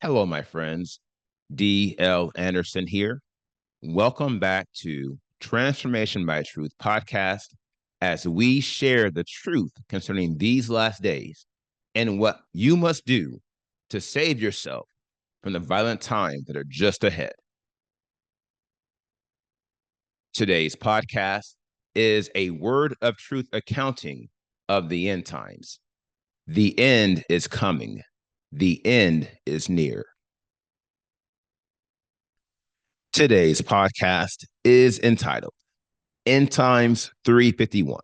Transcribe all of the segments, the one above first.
Hello, my friends. D.L. Anderson here. Welcome back to Transformation by Truth podcast as we share the truth concerning these last days and what you must do to save yourself from the violent times that are just ahead. Today's podcast is a word of truth accounting of the end times. The end is coming. The end is near. Today's podcast is entitled End Times 351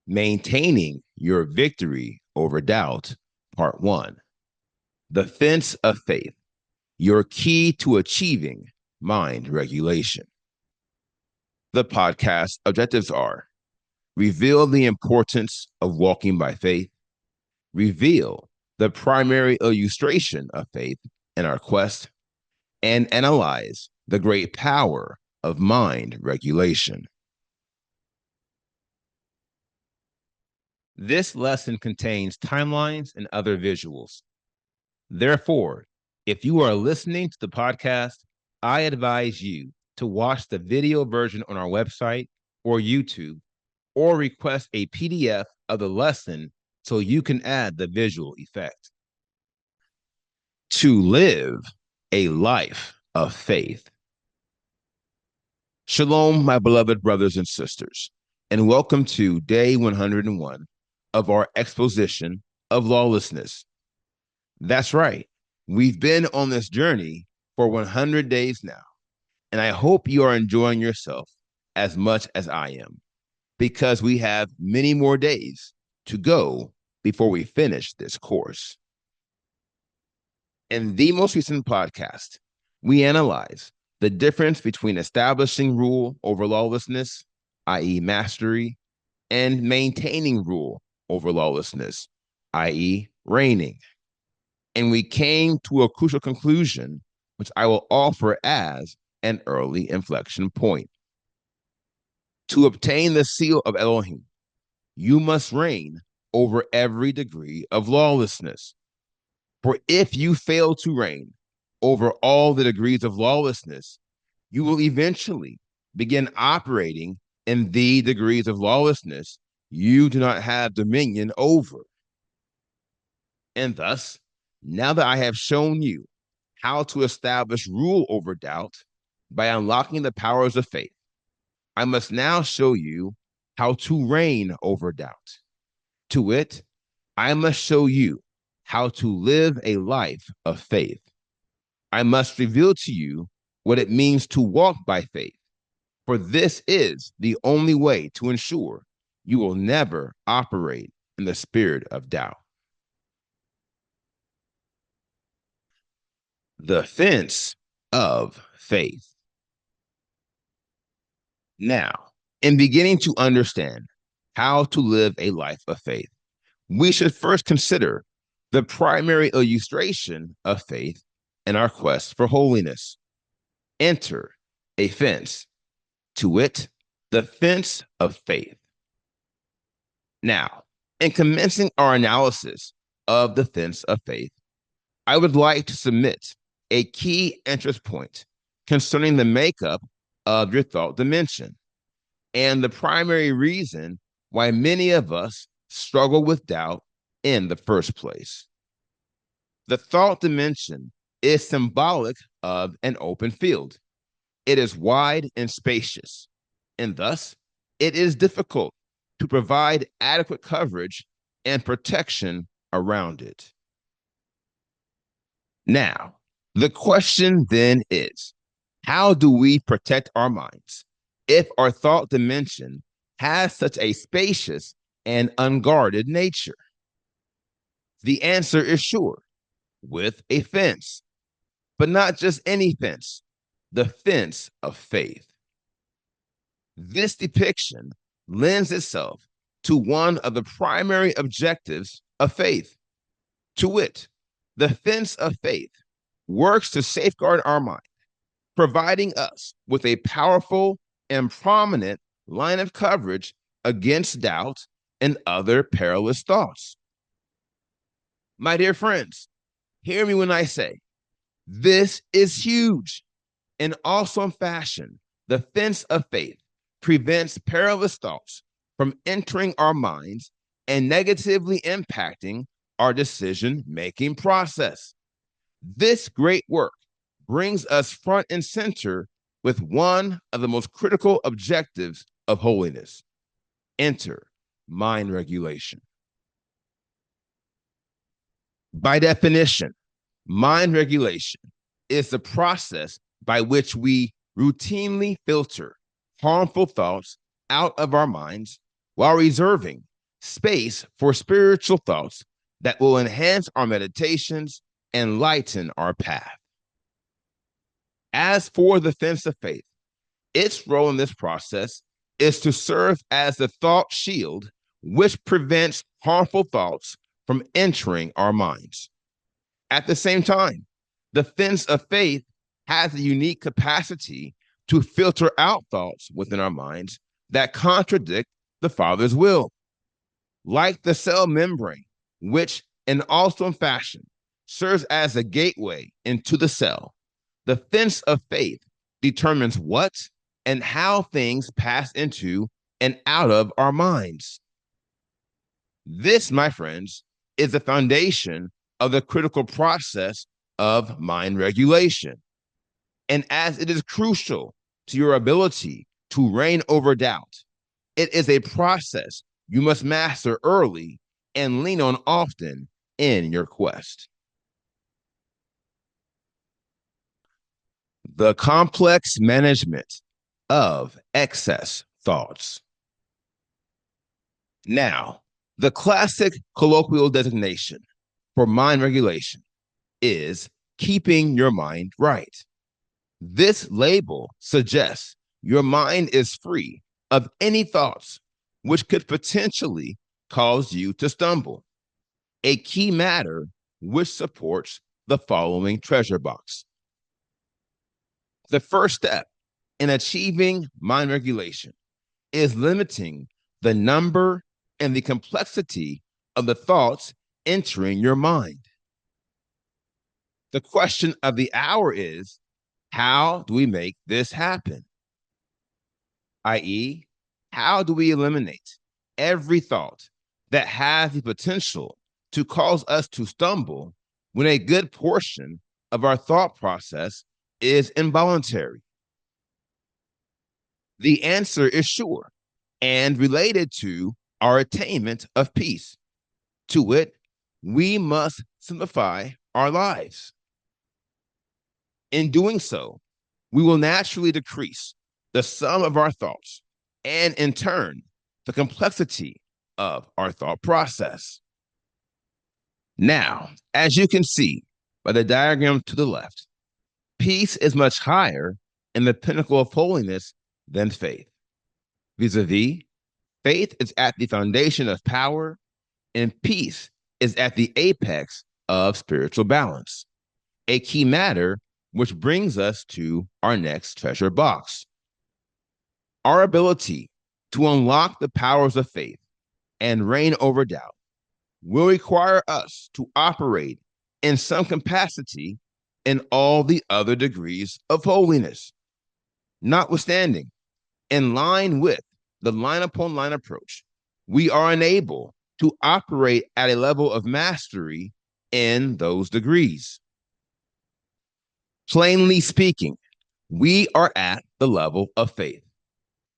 Maintaining Your Victory Over Doubt, Part 1. The Fence of Faith, Your Key to Achieving Mind Regulation. The podcast objectives are reveal the importance of walking by faith, reveal the primary illustration of faith in our quest, and analyze the great power of mind regulation. This lesson contains timelines and other visuals. Therefore, if you are listening to the podcast, I advise you to watch the video version on our website or YouTube, or request a PDF of the lesson so you can add the visual effect. To live a life of faith. Shalom, my beloved brothers and sisters, and welcome to day 101 of our exposition of lawlessness. That's right. We've been on this journey for 100 days now, and I hope you are enjoying yourself as much as I am, because we have many more days to go before we finish this course. In the most recent podcast, we analyze the difference between establishing rule over lawlessness, i.e., mastery, and maintaining rule over lawlessness, i.e., reigning. And we came to a crucial conclusion, which I will offer as an early inflection point. To obtain the seal of Elohim, you must reign over every degree of lawlessness. For if you fail to reign over all the degrees of lawlessness, you will eventually begin operating in the degrees of lawlessness you do not have dominion over. And thus, now that I have shown you how to establish rule over doubt by unlocking the powers of faith, I must now show you how to reign over doubt. To wit, I must show you how to live a life of faith. I must reveal to you what it means to walk by faith, for this is the only way to ensure you will never operate in the spirit of doubt. The fence of faith. Now, in beginning to understand how to live a life of faith, we should first consider the primary illustration of faith in our quest for holiness. Enter a fence, to wit, the fence of faith. Now, in commencing our analysis of the fence of faith, I would like to submit a key interest point concerning the makeup of your thought dimension and the primary reason why many of us struggle with doubt in the first place. The thought dimension is symbolic of an open field. It is wide and spacious, and thus it is difficult to provide adequate coverage and protection around it. Now, the question then is, how do we protect our minds if our thought dimension has such a spacious and unguarded nature? The answer is sure, with a fence, but not just any fence, the fence of faith. This depiction lends itself to one of the primary objectives of faith. To wit, the fence of faith works to safeguard our mind, providing us with a powerful and prominent line of coverage against doubt and other perilous thoughts. My dear friends, hear me when I say This is huge. In awesome fashion, the fence of faith prevents perilous thoughts from entering our minds and negatively impacting our decision making process. This great work brings us front and center with one of the most critical objectives of holiness. Enter mind regulation. By definition, mind regulation is the process by which we routinely filter harmful thoughts out of our minds while reserving space for spiritual thoughts that will enhance our meditations and lighten our path. As for the fence of faith, its role in this process is to serve as the thought shield which prevents harmful thoughts from entering our minds. At the same time, the fence of faith has a unique capacity to filter out thoughts within our minds that contradict the Father's will. Like the cell membrane, which in awesome fashion serves as a gateway into the cell, the fence of faith determines what and how things pass into and out of our minds. This, my friends, is the foundation of the critical process of mind regulation. And as it is crucial to your ability to reign over doubt, it is a process you must master early and lean on often in your quest. The complex management of excess thoughts. Now, the classic colloquial designation for mind regulation is keeping your mind right. This label suggests your mind is free of any thoughts which could potentially cause you to stumble. A key matter which supports the following treasure box. The first step in achieving mind regulation is limiting the number and the complexity of the thoughts entering your mind. The question of the hour is, how do we make this happen? I.e., how do we eliminate every thought that has the potential to cause us to stumble when a good portion of our thought process is involuntary? The answer is sure and related to our attainment of peace. To wit, we must simplify our lives. In doing so, we will naturally decrease the sum of our thoughts and, in turn, the complexity of our thought process. Now, as you can see by the diagram to the left, peace is much higher in the pinnacle of holiness than faith. Vis-a-vis, faith is at the foundation of power, and peace is at the apex of spiritual balance. A key matter which brings us to our next treasure box. Our ability to unlock the powers of faith and reign over doubt will require us to operate in some capacity in all the other degrees of holiness. Notwithstanding, in line with the line upon line approach, we are unable to operate at a level of mastery in those degrees. Plainly speaking, we are at the level of faith.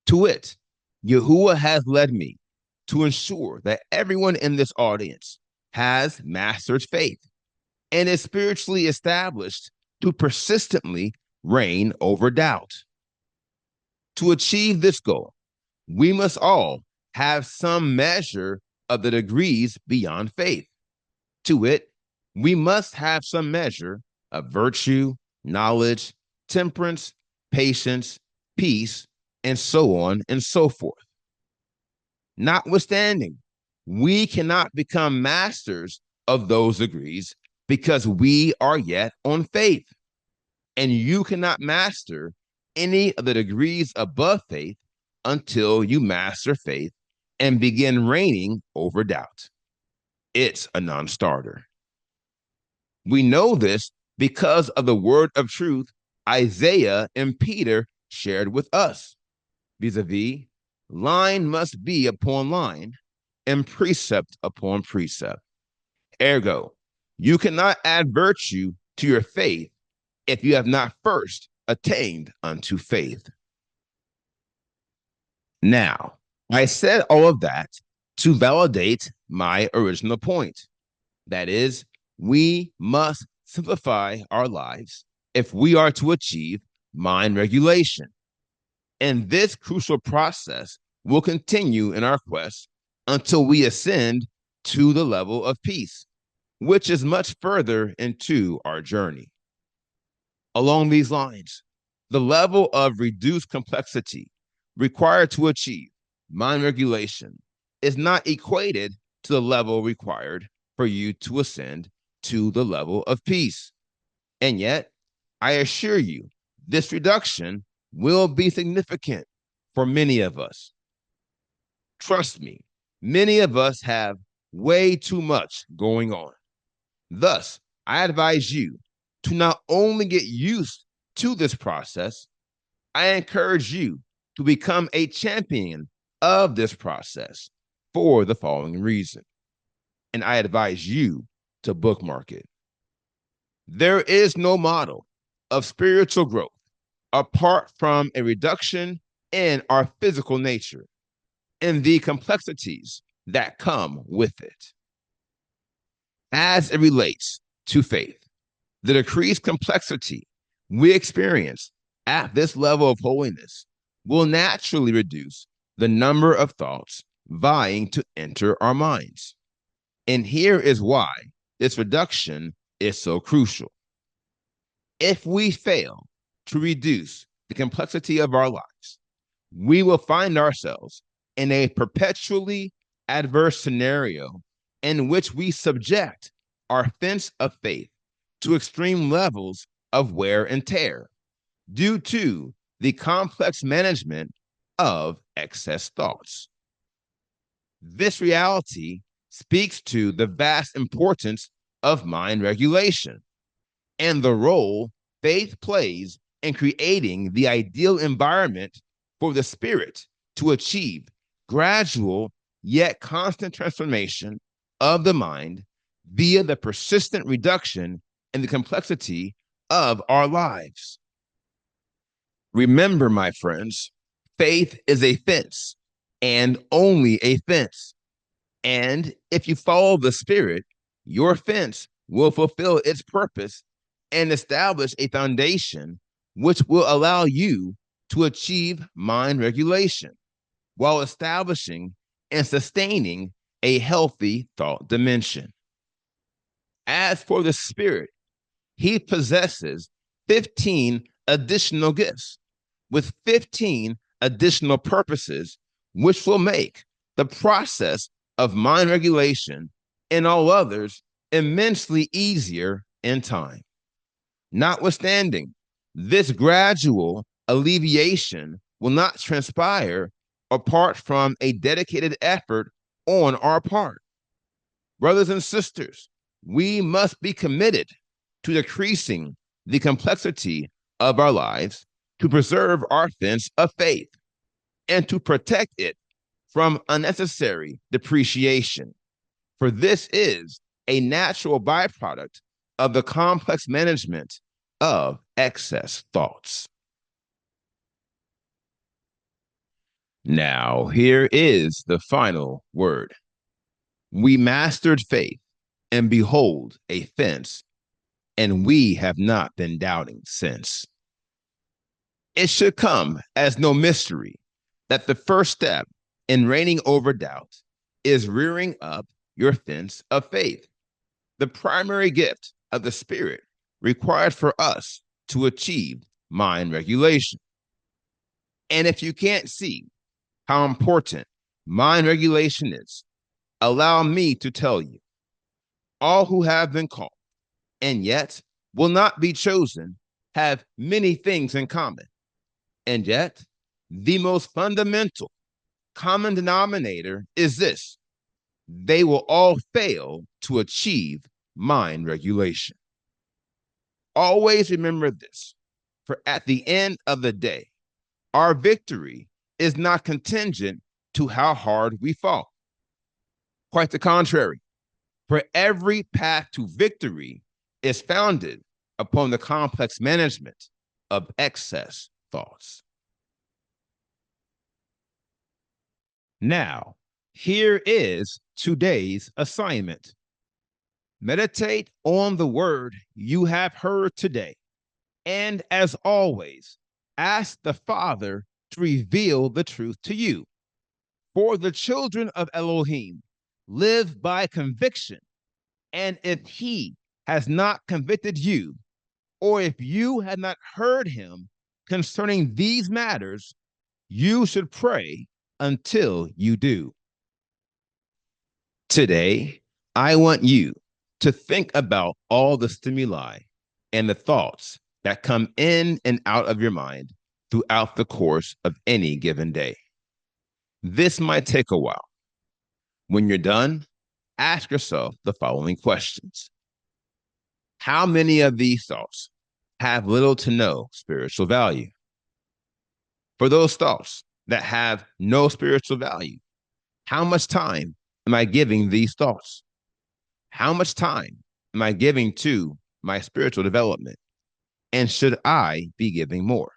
To wit, Yahuwah has led me to ensure that everyone in this audience has mastered faith and is spiritually established to persistently reign over doubt. To achieve this goal, we must all have some measure of the degrees beyond faith. To wit, we must have some measure of virtue, knowledge, temperance, patience, peace, and so on and so forth. Notwithstanding, we cannot become masters of those degrees because we are yet on faith. And you cannot master any of the degrees above faith until you master faith and begin reigning over doubt. It's a non-starter. We know this because of the word of truth Isaiah and Peter shared with us. Vis-a-vis, line must be upon line and precept upon precept. Ergo, you cannot add virtue to your faith if you have not first attained unto faith. Now, I said all of that to validate my original point. That is, we must simplify our lives if we are to achieve mind regulation. And this crucial process will continue in our quest until we ascend to the level of peace, which is much further into our journey. Along these lines, the level of reduced complexity required to achieve mind regulation is not equated to the level required for you to ascend to the level of peace. And yet, I assure you, this reduction will be significant for many of us. Trust me, many of us have way too much going on. Thus, I advise you to not only get used to this process, I encourage you to become a champion of this process for the following reason. And I advise you to bookmark it. There is no model of spiritual growth apart from a reduction in our physical nature and the complexities that come with it. As it relates to faith, the decreased complexity we experience at this level of holiness will naturally reduce the number of thoughts vying to enter our minds. And here is why this reduction is so crucial. If we fail to reduce the complexity of our lives, we will find ourselves in a perpetually adverse scenario in which we subject our fence of faith to extreme levels of wear and tear due to the complex management of excess thoughts. This reality speaks to the vast importance of mind regulation and the role faith plays in creating the ideal environment for the spirit to achieve gradual yet constant transformation of the mind via the persistent reduction in the complexity of our lives. Remember, my friends, faith is a fence and only a fence. And if you follow the Spirit, your fence will fulfill its purpose and establish a foundation which will allow you to achieve mind regulation while establishing and sustaining a healthy thought dimension. As for the Spirit, he possesses 15 additional gifts with 15 additional purposes, which will make the process of mind regulation and all others immensely easier in time. Notwithstanding, this gradual alleviation will not transpire apart from a dedicated effort on our part. Brothers and sisters, we must be committed to decreasing the complexity of our lives to preserve our fence of faith and to protect it from unnecessary depreciation. For this is a natural byproduct of the complex management of excess thoughts. Now, here is the final word. We mastered faith, and behold, a fence, and we have not been doubting since. It should come as no mystery that the first step in reigning over doubt is rearing up your fence of faith, the primary gift of the Spirit required for us to achieve mind regulation. And if you can't see how important mind regulation is, allow me to tell you, all who have been called and yet will not be chosen have many things in common. And yet, the most fundamental common denominator is this: they will all fail to achieve mind regulation. Always remember this, for at the end of the day, our victory is not contingent to how hard we fall. Quite the contrary, for every path to victory is founded upon the complex management of excess thoughts. Now, here is today's assignment. Meditate on the word you have heard today. And as always, ask the Father to reveal the truth to you. For the children of Elohim live by conviction. And if he has not convicted you, or if you had not heard him concerning these matters, you should pray until you do. Today, I want you to think about all the stimuli and the thoughts that come in and out of your mind throughout the course of any given day. This might take a while. When you're done, ask yourself the following questions. How many of these thoughts have little to no spiritual value? For those thoughts that have no spiritual value, how much time am I giving these thoughts? How much time am I giving to my spiritual development? And should I be giving more?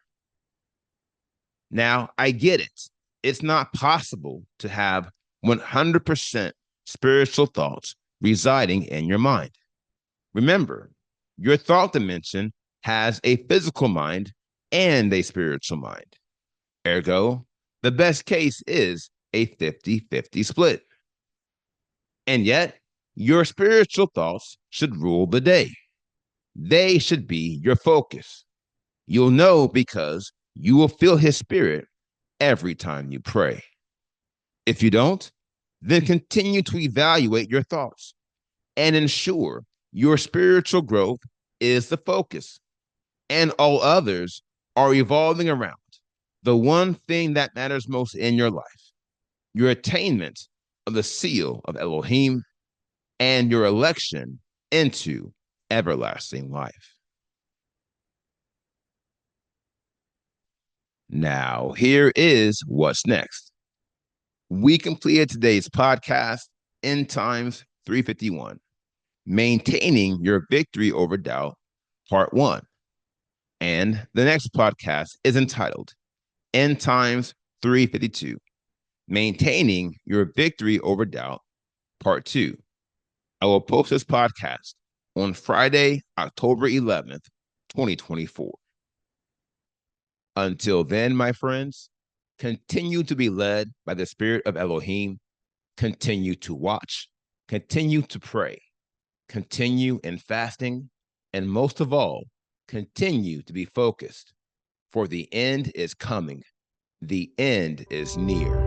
Now, I get it. It's not possible to have 100% spiritual thoughts residing in your mind. Remember, your thought dimension has a physical mind and a spiritual mind. Ergo, the best case is a 50-50 split. And yet, your spiritual thoughts should rule the day. They should be your focus. You'll know because you will feel his spirit every time you pray. If you don't, then continue to evaluate your thoughts and ensure your spiritual growth is the focus and all others are evolving around the one thing that matters most in your life, your attainment of the seal of Elohim and your election into everlasting life. Now, here is what's next. We completed today's podcast, End Times 351, Maintaining Your Victory Over Doubt, Part 1. And the next podcast is entitled End Times 352, Maintaining Your Victory Over Doubt, Part 2. I will post this podcast on Friday, October 11th, 2024. Until then, my friends, continue to be led by the Spirit of Elohim. Continue to watch. Continue to pray. Continue in fasting. And most of all, continue to be focused. For the end is coming. The end is near.